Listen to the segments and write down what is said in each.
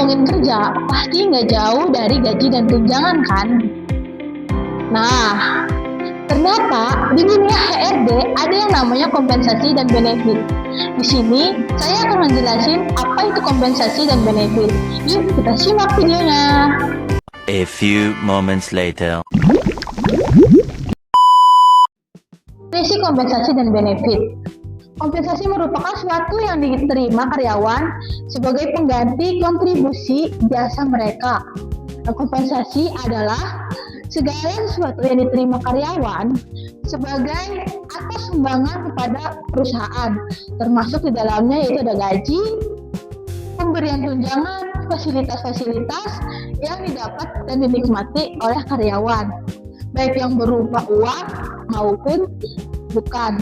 ngomongin kerja, pasti nggak jauh dari gaji dan tunjangan kan? Nah, ternyata di dunia HRD ada yang namanya kompensasi dan benefit. Di sini saya akan menjelasin apa itu kompensasi dan benefit. Yuk kita simak videonya. A few moments later. Definisi kompensasi dan benefit. Kompensasi merupakan suatu yang diterima karyawan sebagai pengganti kontribusi jasa mereka. Dan kompensasi adalah segala sesuatu yang diterima karyawan sebagai atas sumbangan kepada perusahaan, termasuk di dalamnya yaitu ada gaji, pemberian tunjangan, fasilitas-fasilitas yang didapat dan dinikmati oleh karyawan, baik yang berupa uang maupun bukan.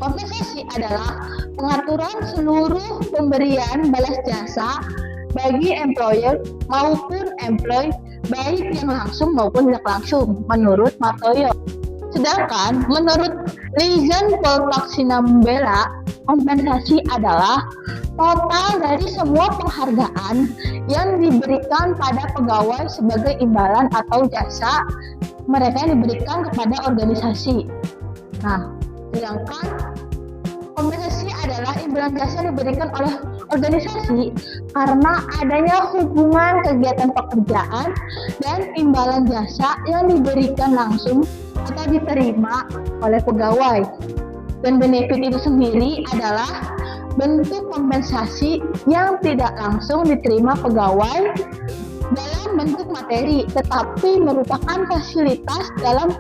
Kompensasi adalah pengaturan seluruh pemberian balas jasa bagi employer maupun employee, baik yang langsung maupun tidak langsung, menurut Martoyo. Sedangkan menurut Lizen Polpaxinambela, kompensasi adalah total dari semua penghargaan yang diberikan pada pegawai sebagai imbalan atau jasa mereka yang diberikan kepada organisasi. Nah, sedangkan kompensasi adalah imbalan jasa yang diberikan oleh organisasi karena adanya hubungan kegiatan pekerjaan dan imbalan jasa yang diberikan langsung atau diterima oleh pegawai. Dan benefit itu sendiri adalah bentuk kompensasi yang tidak langsung diterima pegawai dalam bentuk materi, tetapi merupakan fasilitas dalam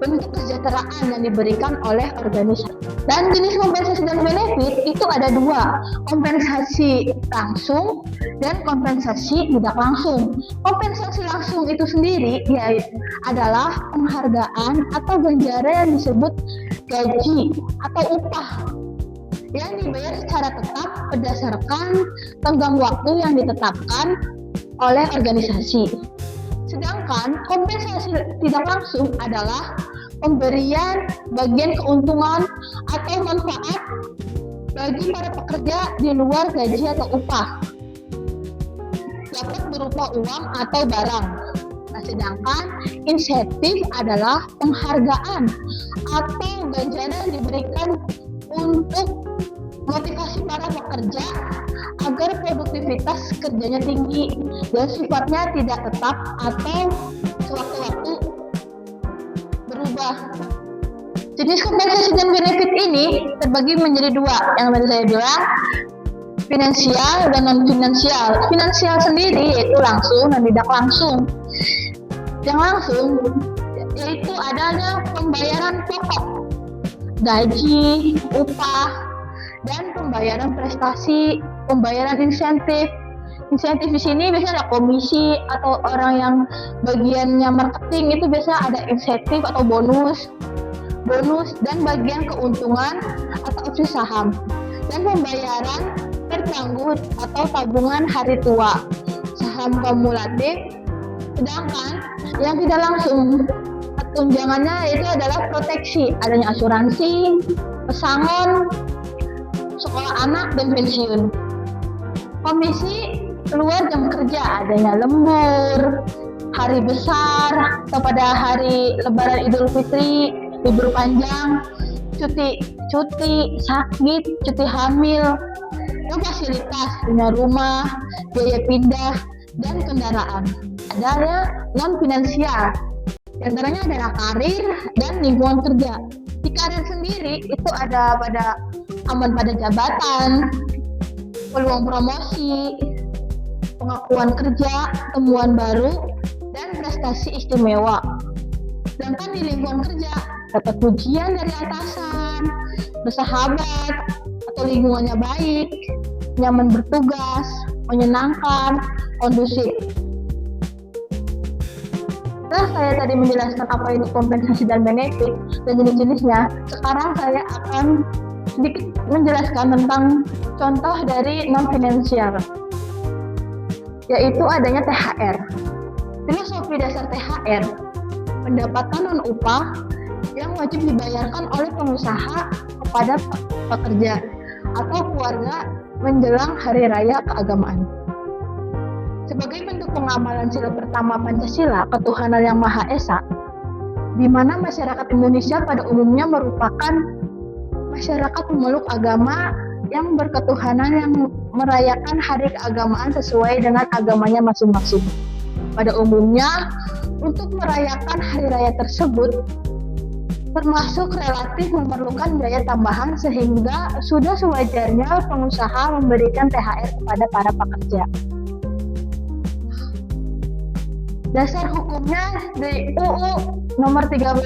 bentuk kesejahteraan yang diberikan oleh organisasi. Dan jenis kompensasi dan benefit itu ada dua, kompensasi langsung dan kompensasi tidak langsung. Kompensasi langsung itu sendiri adalah penghargaan atau ganjaran yang disebut gaji atau upah yang dibayar secara tetap berdasarkan tenggang waktu yang ditetapkan oleh organisasi. Sedangkan kompensasi tidak langsung adalah pemberian bagian keuntungan atau manfaat bagi para pekerja di luar gaji atau upah, dapat berupa uang atau barang. Nah, sedangkan insentif adalah penghargaan atau ganjaran yang diberikan untuk motivasi para pekerja agar produktivitas kerjanya tinggi dan sifatnya tidak tetap atau sewaktu-waktu berubah. Jenis kompensasi dan benefit ini terbagi menjadi dua, yang tadi saya bilang finansial dan non finansial. Finansial sendiri yaitu langsung dan tidak langsung. Yang langsung yaitu adanya pembayaran pokok, gaji, upah, dan pembayaran prestasi, pembayaran insentif. Insentif di sini biasanya ada komisi atau orang yang bagiannya marketing itu biasa ada insentif atau bonus dan bagian keuntungan atau opsi saham. Dan pembayaran tertangguh atau tabungan hari tua, saham kumulatif. Sedangkan yang tidak langsung tunjangannya itu adalah proteksi, adanya asuransi, pesangon, sekolah anak, dan pensiun. Komisi keluar jam kerja, adanya lembur, hari besar, atau pada hari lebaran Idul Fitri, libur panjang, cuti, sakit, cuti hamil, dan fasilitas, punya rumah, biaya pindah, dan kendaraan. Adanya non finansial, di antaranya adalah karir dan lingkungan kerja. Di karir sendiri itu ada pada aman pada jabatan, peluang promosi, pengakuan kerja, temuan baru, dan prestasi istimewa. Sedangkan di lingkungan kerja dapat pujian dari atasan, bersahabat, atau lingkungannya baik, nyaman bertugas, menyenangkan, kondusif. Setelah saya tadi menjelaskan apa itu kompensasi dan benefit dan jenis-jenisnya, sekarang saya akan sedikit menjelaskan tentang contoh dari non-finansial, yaitu adanya THR. Filosofi dasar THR, pendapatan non-upah yang wajib dibayarkan oleh pengusaha kepada pekerja atau keluarga menjelang hari raya keagamaan. Sebagai bentuk pengamalan sila pertama Pancasila, ketuhanan yang Maha Esa, di mana masyarakat Indonesia pada umumnya merupakan masyarakat pemeluk agama yang berketuhanan yang merayakan hari keagamaan sesuai dengan agamanya masing-masing. Pada umumnya, untuk merayakan hari raya tersebut, termasuk relatif memerlukan biaya tambahan sehingga sudah sewajarnya pengusaha memberikan THR kepada para pekerja. Dasar hukumnya di UU nomor 13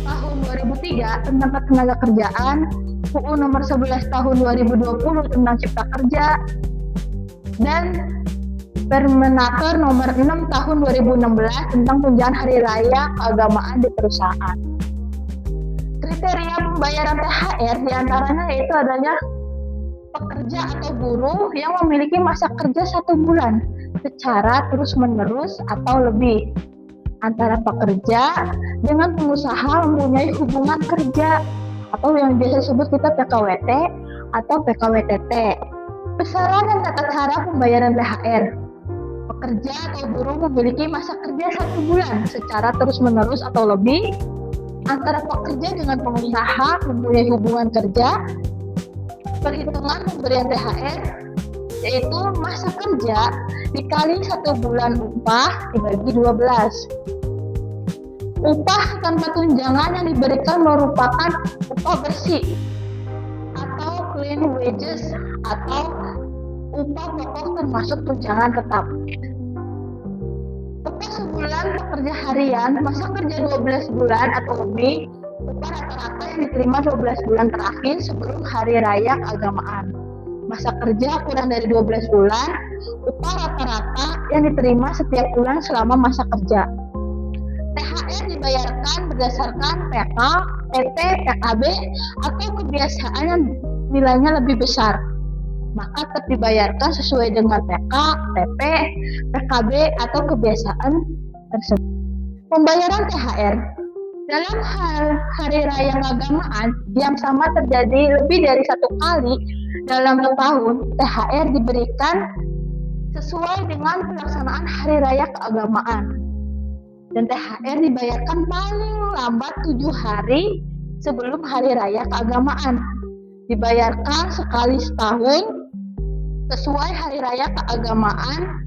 tahun 2003 tentang ketenagakerjaan, UU nomor 11 tahun 2020 tentang Cipta Kerja, dan Permenaker nomor 6 tahun 2016 tentang tunjangan hari raya keagamaan di perusahaan. Kriteria pembayaran THR diantaranya yaitu adanya pekerja atau buruh yang memiliki masa kerja 1 bulan secara terus-menerus atau lebih, antara pekerja dengan pengusaha mempunyai hubungan kerja atau yang biasa disebut kita PKWT atau PKWTT. Besaran dan tata cara pembayaran THR. Pekerja atau buruh memiliki masa kerja 1 bulan secara terus-menerus atau lebih, antara pekerja dengan pengusaha mempunyai hubungan kerja. Perhitungan pemberian THR yaitu masa kerja dikali 1 bulan upah dibagi 12. Upah tanpa tunjangan yang diberikan merupakan upah bersih atau clean wages atau upah pokok termasuk tunjangan tetap. Upah sebulan pekerja harian, masa kerja 12 bulan atau lebih, upah rata-rata yang diterima 12 bulan terakhir sebelum hari raya keagamaan. Masa kerja kurang dari 12 bulan, upah rata-rata yang diterima setiap bulan selama masa kerja. THR dibayarkan berdasarkan PK, PT, PKB, atau kebiasaan yang nilainya lebih besar. Maka tetap dibayarkan sesuai dengan PK, PP, PKB, atau kebiasaan tersebut. Pembayaran THR dalam hari raya keagamaan yang sama terjadi lebih dari 1 kali dalam setahun. THR diberikan sesuai dengan pelaksanaan hari raya keagamaan, dan THR dibayarkan paling lambat 7 hari sebelum hari raya keagamaan. Dibayarkan sekali setahun sesuai hari raya keagamaan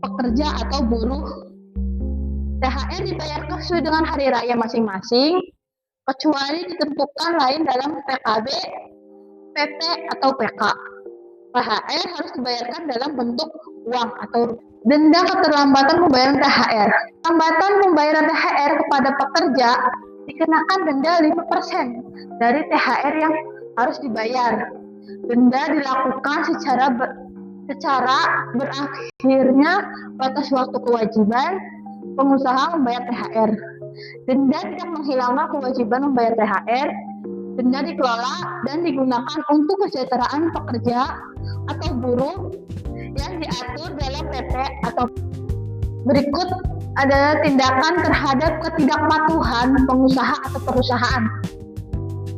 pekerja atau buruh. THR dibayarkan sesuai dengan hari raya masing-masing, kecuali ditentukan lain dalam PKB, PT, atau PK. THR harus dibayarkan dalam bentuk uang atau denda keterlambatan pembayaran THR. Lamatan pembayaran THR kepada pekerja dikenakan denda 5% dari THR yang harus dibayar. Denda dilakukan secara berakhirnya batas waktu kewajiban pengusaha membayar THR. Denda tidak menghilangkan kewajiban membayar THR. Denda dikelola dan digunakan untuk kesejahteraan pekerja atau buruh yang diatur dalam PP atau. Berikut adalah tindakan terhadap ketidakpatuhan pengusaha atau perusahaan.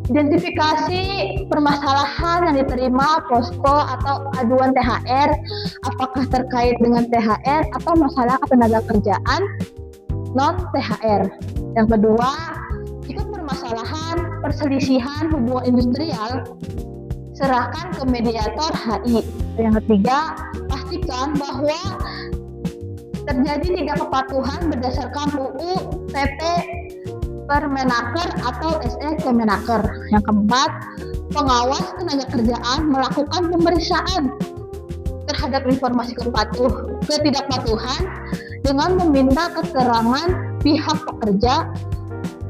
Identifikasi permasalahan yang diterima posko atau aduan THR, apakah terkait dengan THR atau masalah ketenagakerjaan non-THR. Yang kedua, jika permasalahan perselisihan hubungan industrial, serahkan ke mediator HI. Yang ketiga, pastikan bahwa terjadi tidak kepatuhan berdasarkan UU, PP, Permenaker atau SE Kemenaker. Yang keempat, pengawas tenaga kerjaan melakukan pemeriksaan terhadap informasi ketidakpatuhan dengan meminta keterangan pihak pekerja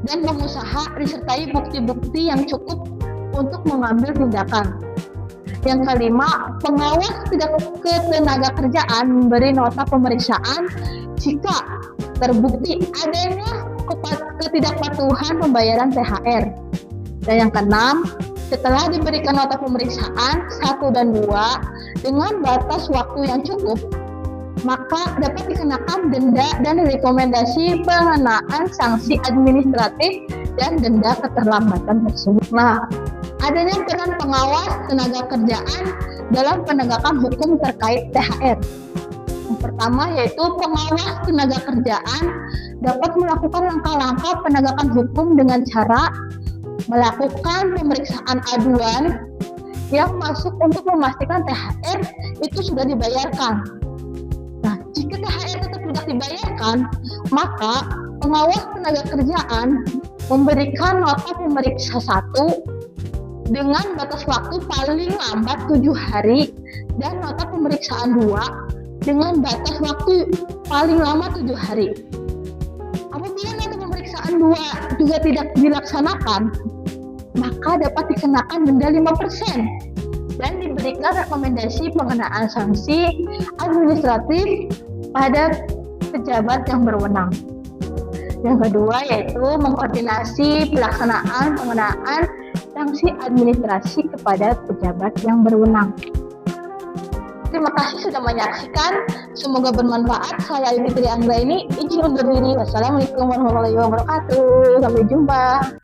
dan pengusaha disertai bukti-bukti yang cukup untuk mengambil tindakan. Yang kelima, pengawas ketenaga kerjaan memberi nota pemeriksaan jika terbukti adanya ketidakpatuhan pembayaran THR. Dan yang keenam, setelah diberikan nota pemeriksaan 1 dan 2 dengan batas waktu yang cukup, maka dapat dikenakan denda dan rekomendasi pengenaan sanksi administratif dan denda keterlambatan tersebut. Nah, adanya peran pengawas tenaga kerjaan dalam penegakan hukum terkait THR. pertama yaitu pengawas tenaga kerjaan dapat melakukan langkah-langkah penegakan hukum dengan cara melakukan pemeriksaan aduan yang masuk untuk memastikan THR itu sudah dibayarkan. Nah, jika THR tetap tidak dibayarkan, maka pengawas tenaga kerjaan memberikan nota pemeriksa 1 dengan batas waktu paling lambat 7 hari dan nota pemeriksaan 2 dengan batas waktu paling lama 7 hari. Apabila nota pemeriksaan 2 juga tidak dilaksanakan, maka dapat dikenakan denda 5% dan diberikan rekomendasi pengenaan sanksi administratif pada pejabat yang berwenang. Yang kedua yaitu mengkoordinasi pelaksanaan pengenaan sanksi administrasi kepada pejabat yang berwenang. Terima kasih sudah menyaksikan. Semoga bermanfaat. Saya Fitri Anggraini, izin undur diri. Wassalamualaikum warahmatullahi wabarakatuh. Sampai jumpa.